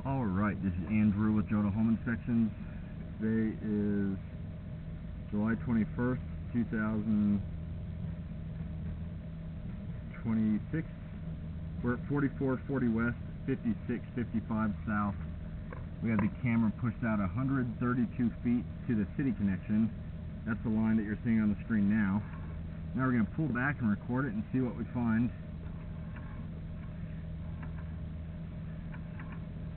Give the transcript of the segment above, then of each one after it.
Alright, this is Andrew with Jota Home Inspections. Today is July 21st, 2026. We're at 4440 West, 5655 South. We have the camera pushed out 132 feet to the city connection. That's the line that you're seeing on the screen now. Now we're going to pull back and record it and see what we find.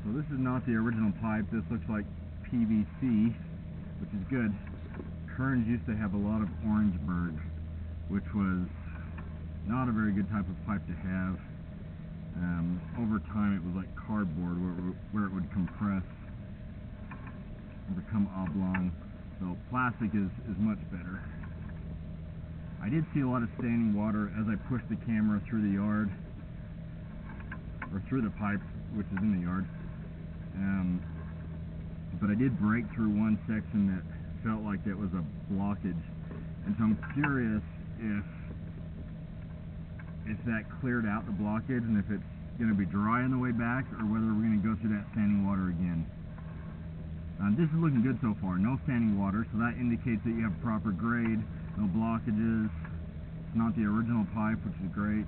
So this is not the original pipe. This looks like PVC, which is good. Kearns used to have a lot of Orangeburg, which was not a very good type of pipe to have. Over time it was like cardboard where it would compress and become oblong. So plastic is much better. I did see a lot of standing water as I pushed the camera through the yard, or through the pipe, which is in the yard. But I did break through one section that felt like it was a blockage, and so I'm curious if that cleared out the blockage and if it's going to be dry on the way back, or whether we're going to go through that standing water again. This is looking good so far. No standing water, so that indicates that you have proper grade, no blockages. It's not the original pipe, which is great.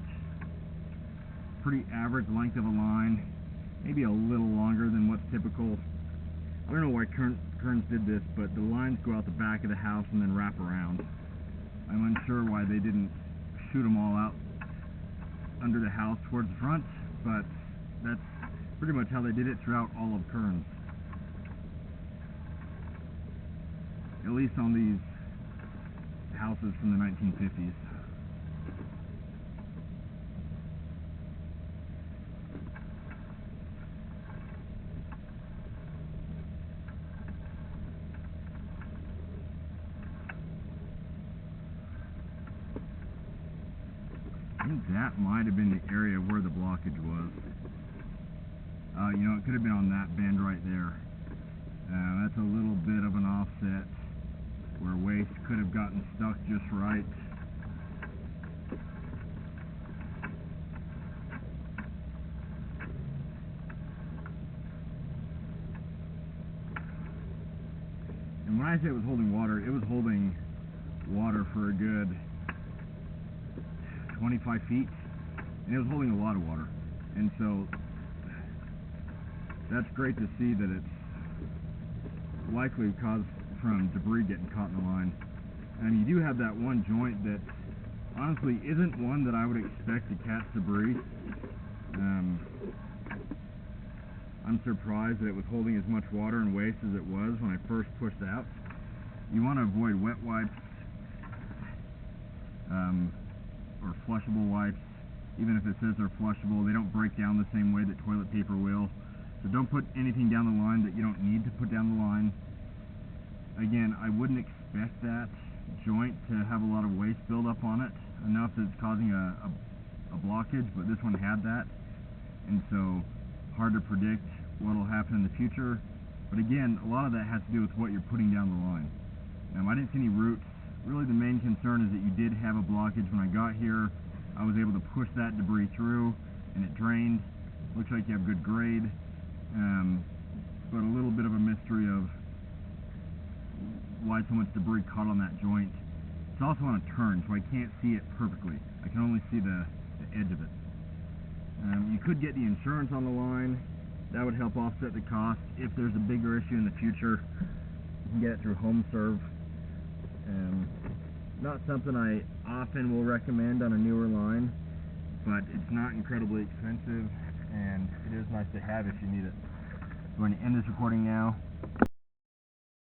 Pretty average length of a line, maybe a little longer than what's typical. I don't know why Kearns did this, but the lines go out the back of the house and then wrap around. I'm unsure why they didn't shoot them all out under the house towards the front, but that's pretty much how they did it throughout all of Kearns. At least on these houses from the 1950s. I think that might have been the area where the blockage was. You know, it could have been on that bend right there. That's a little bit of an offset where waste could have gotten stuck just right. And when I say it was holding water, it was holding water for a good 25 feet, and it was holding a lot of water. And so that's great to see that it's likely caused from debris getting caught in the line. And you do have that one joint that honestly isn't one that I would expect to catch debris. I'm surprised that it was holding as much water and waste as it was when I first pushed out. You want to avoid wet wipes or flushable wipes. Even if it says they're flushable, they don't break down the same way that toilet paper will. So don't put anything down the line that you don't need to put down the line. Again, I wouldn't expect that joint to have a lot of waste build up on it, enough that it's causing a blockage, but this one had that. And so, hard to predict what will happen in the future. But again, a lot of that has to do with what you're putting down the line. I didn't see any roots. Really the main concern is that you did have a blockage when I got here. I was able to push that debris through and it drained. Looks like you have good grade. But a little bit of a mystery of why so much debris caught on that joint. It's also on a turn, so I can't see it perfectly. I can only see the edge of it. You could get the insurance on the line. That would help offset the cost. If there's a bigger issue in the future, you can get it through HomeServe. Not something I often will recommend on a newer line, but it's not incredibly expensive, and it is nice to have if you need it. I'm going to end this recording now.